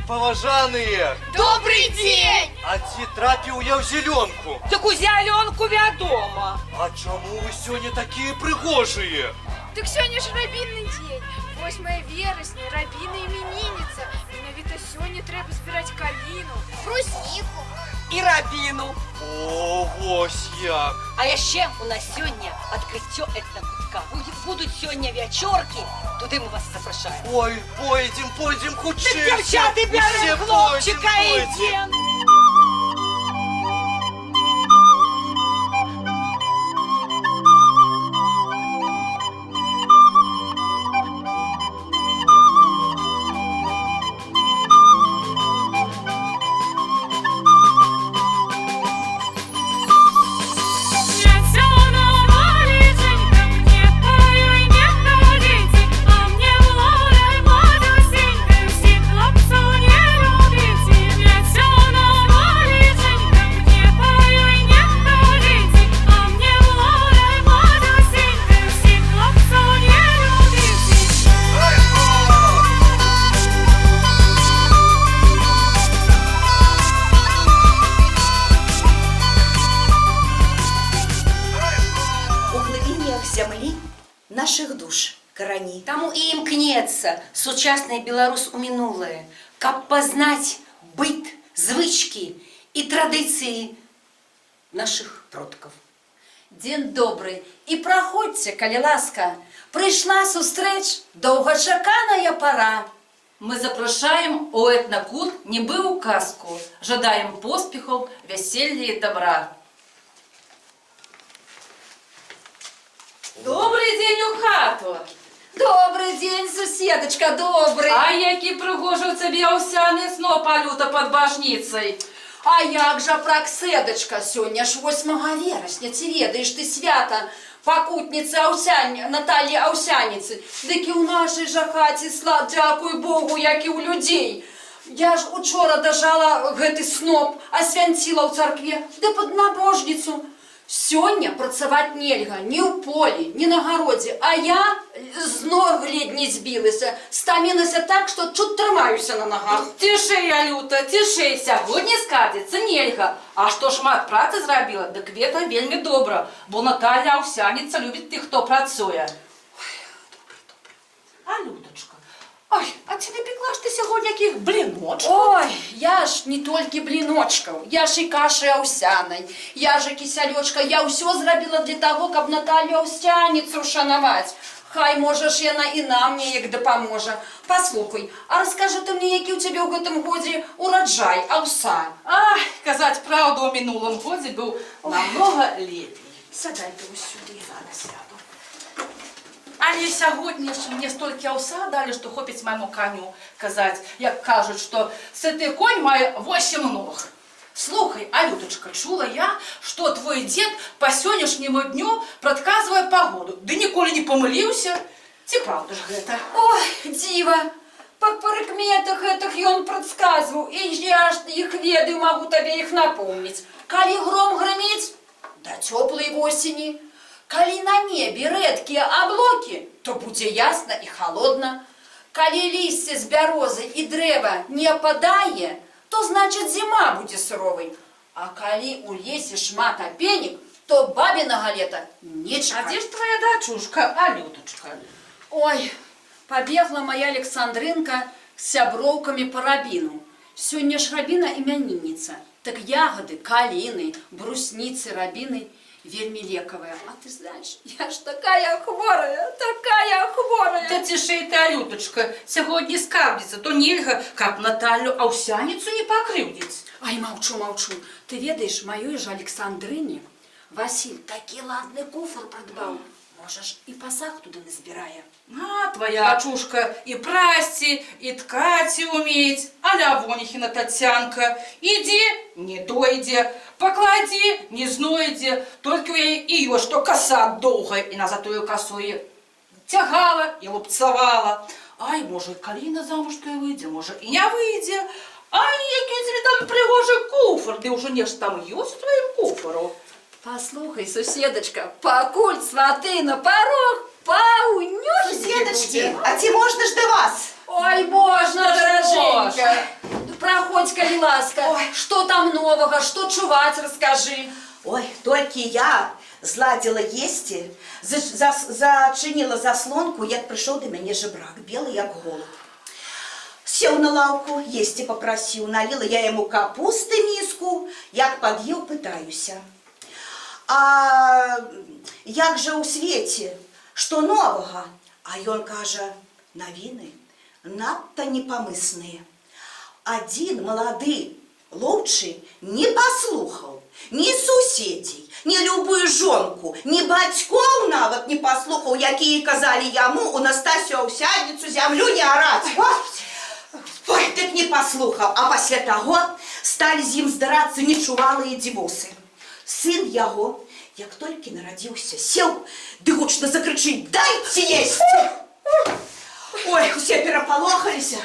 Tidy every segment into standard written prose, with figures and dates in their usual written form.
паважаныя! Добрый день! А ці трапіў я ў зялёнку? Так у зялёнку вядома. А чаму вы сёння такія прыгожыя? Так сёння ж рабінны дзень. 8 верасня, рабіна іменінніца. Менавіта сёння трэба збіраць каліну, брусніку І рабіну. О, вось як! А яшчэ у нас сёння адкрыццё этнакутка. Будуць сёння вячоркі, туды мы вас запрашаем. Ой, пойдзем хутчэй. Так, дзяўчаты, бярым хлопчыка і ідзем. Наших душ карані. Таму і імкнецца сучасны беларус у мінулае, каб пазнаць быт, звычкі і традыцыі наших продкаў. Дзень добры і праходзьце, калі ласка. Прыйшла сустрэч доўгачаканая пара. Мы запрашаем у этнакут нібы ў казку. Жадаем поспехаў, вяселля і добра. Добрый дзень у хату! Добрый дзень, суседачка, добрый! А які прыгожы ў цябе аўсяны сноп алюта пад башніцай! А як жа пракседачка, сёння ж 8 верасня, ці ведаеш ты свята пакутніцы Натальі Аўсяніцы. Дык і ў нашай жа хаце, дзякуй Богу, як і ў людзей. Я ж учора дажала гэты сноп, асвянціла ў царкве, ды пад набожніцу. Сёння працаваць нельга ні ў полі, ні на гародзе, а я з ног ледь не збілася, стамілася так, што чуць трымаюся на нагах. Цішэй, алюта, цішэй, сягоння скардзіцца нельга. А што шмат працы зрабіла, дык гэта вельмі добра, бо Наталья Аўсяніца любіць тых, хто працуе. Алютачка, ой, а ці напекла ж ты сягоння якіх бліночкаў? Ой, я ж не толькі бліночкаў, я ж і кашы аўсянай, я ж і кісялёчка, я ўсё зрабіла для таго, каб Наталью Аўсяніцу шанаваць. Хай, можа ж, яна і нам неяк дапаможа. Паслухай, а раскажы ты мне, які ў цябе ў гэтым годзе ураджай, аўса? Ай, казаць праўду, у мінулым годзе быў намнога лепей. Сядай ты вось сюды, зараз сяду. Але сягоння ж мне столькі аўса далі, што хопіць майму каню казаць, як кажуць, што сыты конь мае 8 ног. Слухай, Алютачка, чула я, што твой дзед па сённяшняму дню прадказвае пагоду. Ды ніколі не памыліўся. Ці праўда ж гэта? Ой, дзіва, па прыкметах гэтых ён прадказваў, і я ж іх ведаю, магу табе іх напомніць. Калі гром грыміць, да цёплай восені. Калі на небе рэдкія аблокі, то будзе ясна і халодна. Калі лісце з бярозы і дрэва не ападае, то значыць зіма будзе суровай. А калі ў лесе шмат апенек, то бабінага лета не чакай. А дзе ж твоя дачушка, Алютачка? Ой, пабегла моя Александрынка з сяброўкамі па рабіну. Сёння ж рабіна імянінніца. Так ягоды, каліны, брусніцы, рабіны вельмі лекавыя. А ты знаеш, я ж такая хворая, такая хворая. Та цішэй ты, Алютачка, сягоння скардзіцца, то нельга, каб Наталью Аўсяніцу не пакрыўдзіць. Ай, маўчу, маўчу. Ты ведаеш, маёй ж Александрыне Васіль такі ладны куфр прадбаў. Можа ж і пасаг туды назбірае. А, твоя дачушка і прасці, і ткаці умець, а лявоніхіна Тацянка. Ідзе, не дойдзе, пакладзі, не знойдзе, толькі ў яе і ёсць, што каса доўгая, і на затую касу і цягала, і лупцавала. Ай, можа, і каліна замужкая выйдзе, можа, і не выйдзе. Ай, які тебе там пригожий куфр, ды ўжо нешта там ёсць у твоім куфару. Послухай, суседочка, пакуль сваты на порог, паўнюшкі Суседочки, а ці можна ж до вас? Ой, можна, дороженька. скажи, ласка, что там нового, что чуваць, расскажи. Ой, толькі я зладзіла есці, зачыніла заслонку, як прыйшоў да мяне жабрак, белы як голуб. Сеў на лаўку, есці папрасіў, наліла я яму капусты міску, як пад'еў, пытаюся. А як жа ў свеце, што новага? А ён кажа, навіны надта непамысныя. Адзін малады лоўчы не паслухаў ні суседзей, ні любую жонку, ні бацькоў нават не паслухаў, якія казалі яму у Настасю Аўсяніцу зямлю не араць. Ой, дык не паслухаў, а пасля таго сталі з ім здарацца нечувалыя дзівосы. Сын яго, як толькі нарадзіўся, сеў, ды гучна закрычыць: «Дайце есці!» Ой, усе перапалохаліся,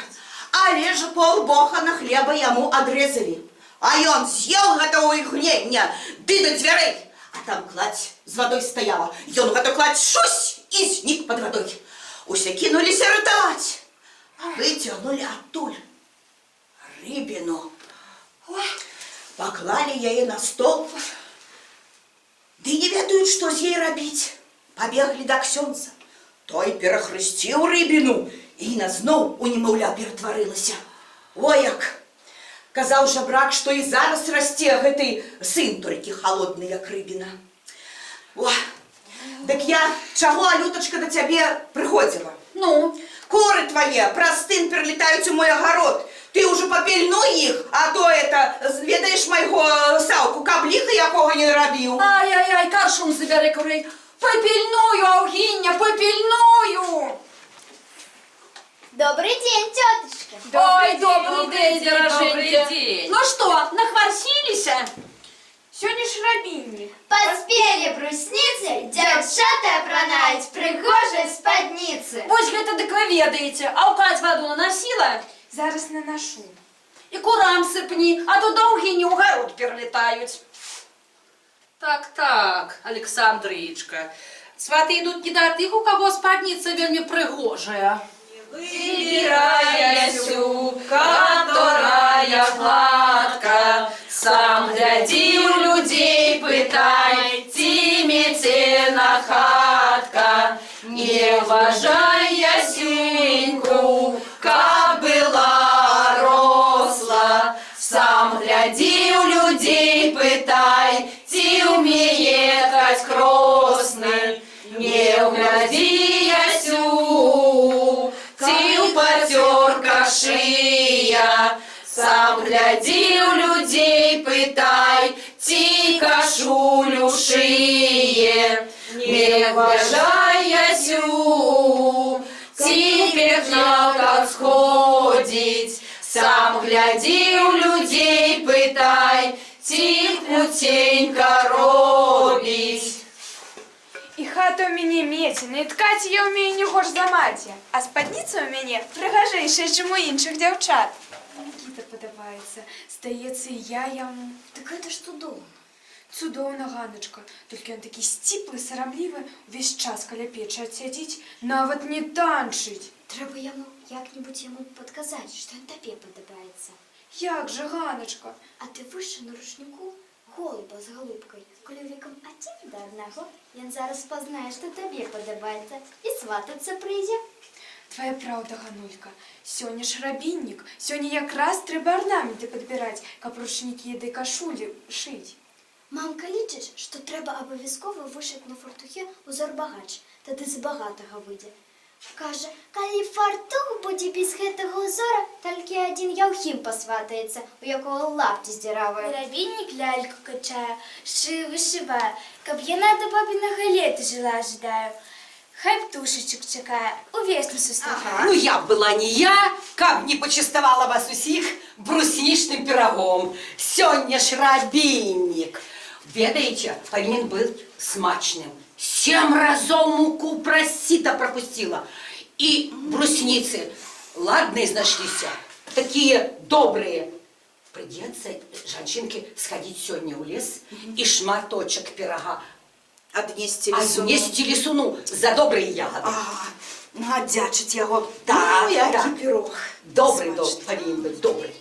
але ж паўбохана хлеба яму адрэзалі. А ён з'еў гэта ў ігнення, ды да дзвярэй. А там кладзь з вадой стаяла. Ён гэта кладзь шусь і знік пад вадой. Усе кінуліся ратаваць. Выцягнулі адтуль рыбіну. Паклалі яе на стол. Ды не ведаюць, што з ёй рабіць. Пабеглі да ксёндза. Той перахрысціў рыбіну, і яна зноў у немаўля ператварылася. Ой, як! Казаў жабрак, што і зараз расце гэты сын толькі халодны, як рыбіна. О, дык я чаго, Алютачка, да цябе прыходзіла? Ну? Куры твае праз тын пералетаюць у мой агарод. Ты ўжо папільнуй іх, а то ведаеш майго Саўку, каб ліха якога не рабіў. Ай-ай-ай, каршун забярэ, курэй. Попільную, Аўгіння, попільную! Добрый день, тетушка. Ой, добрый день, добрый дороженьки. день. Ну что, нахварсилися? Сегодня ж рабинник. Поспели брусницы, девчата пронать пригожей спадницы. Вось гэта дык вы ведаеце, а ўкаць ваду наносила? Зараз наношу. І курам сыпні, а то да Аўгіні ў гарод пералетаюць. Так, Александрычка. Сваты идут не до тых, у кого спадница вельми пригожая. Выбирая сю, которая гладка, сам гляди у людей, пытай, тимите на хатка. Не уважая сюньку, как была росла, сам гляди у людей, пытай, ти умеет кать кросный. Не угляди ясю, ти у потерка шия, сам гляди у людей, пытай, ти кашулю шие. Не уважай ясю, ти пегнал как сходить, сам гляди у людей, пытай, ти путенька робить. І хата у мяне мецена, і ткаць я ўмею не горш за маці. А спадніца ў мяне прыгажэйшая, чым у іншых дзяўчат. Нікіта падабаецца. Здаецца, я яму. Так это ж цудоўна. Цудоўна, Ганначка. Толькі ён такі сціплы, сарамлівы, увесь час каля печы адсядзіць, нават не танчыць. Трэба яму як-небудзь яму падказаць, што ён табе падабаецца. Як жа, Ганначка? А ты выше на рушніку голуба з голубкой. Коли віком один до одного, ён зараз пазнае, што табе падабаецца, і сватацца прыйдзе. Твоя праўда, Ганулька. Сёння ж рабіннік. Сёння якраз трэба арнаменты падбіраць, каб рушнікі ды кашулі шыць. Мамка лічыць, што трэба абавязкова вышыць на фартухе узор багач, тады з багатага выйдзе. Кажа, калі фартух будзе без гэтага узора, толькі адзін Яўхім пасватаецца, у якога лапці здзіравыя. Рабіннік ляльку качае, шыю вышывае, каб яна до бабінага лета жила, ожидаю. Хай птушечек чакае, у весну сустракае. Ну, я была не я, каб не почастовала вас усіх бруснічным пирогом. Сёння ж рабіннік. Ведаеце, павінен быць смачным. 7 разоў муку праз сіта пропустила. І брусніцы ладные знашліся, такие добрые. Придется, жанчынки, сходить сёння ў лес і шматочак пирога Аднесці лісуну за добрые ягоды. Адзячыць яго. Так, які так. пірог. Добрый, павінен быць добрый.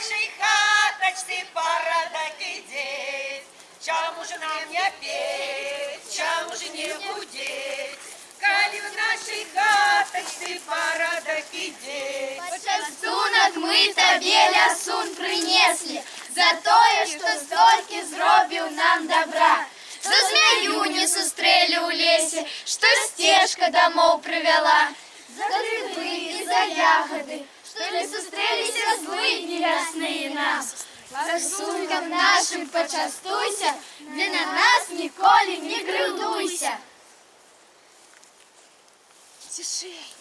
нашей хаточці порядок идеть. Чому же нам не петь, чому же не гудеть, коли в нашей хаточці порядок идеть. Почастунок мы тебе лясун принесли, за тое, что стольки зробив нам добра. Что змею не сустрели у лесе, что стежка домов привела. За грибы и за ягоды, что не сустрелись злые ясные нам. Ласунком нашим почастуйся, да на нас ніколи не грилуйся. Тишей.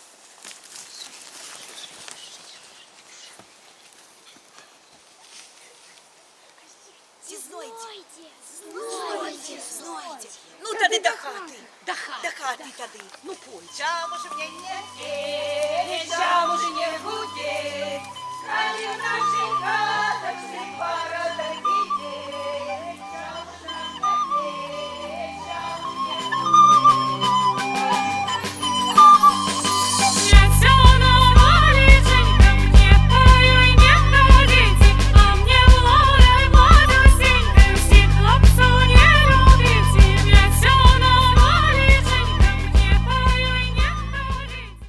Знойте. Ну, тады до хаты. До хаты тады. Ну, пой. Чому ж мне не петь, чому ж не гудеть, коли в нашей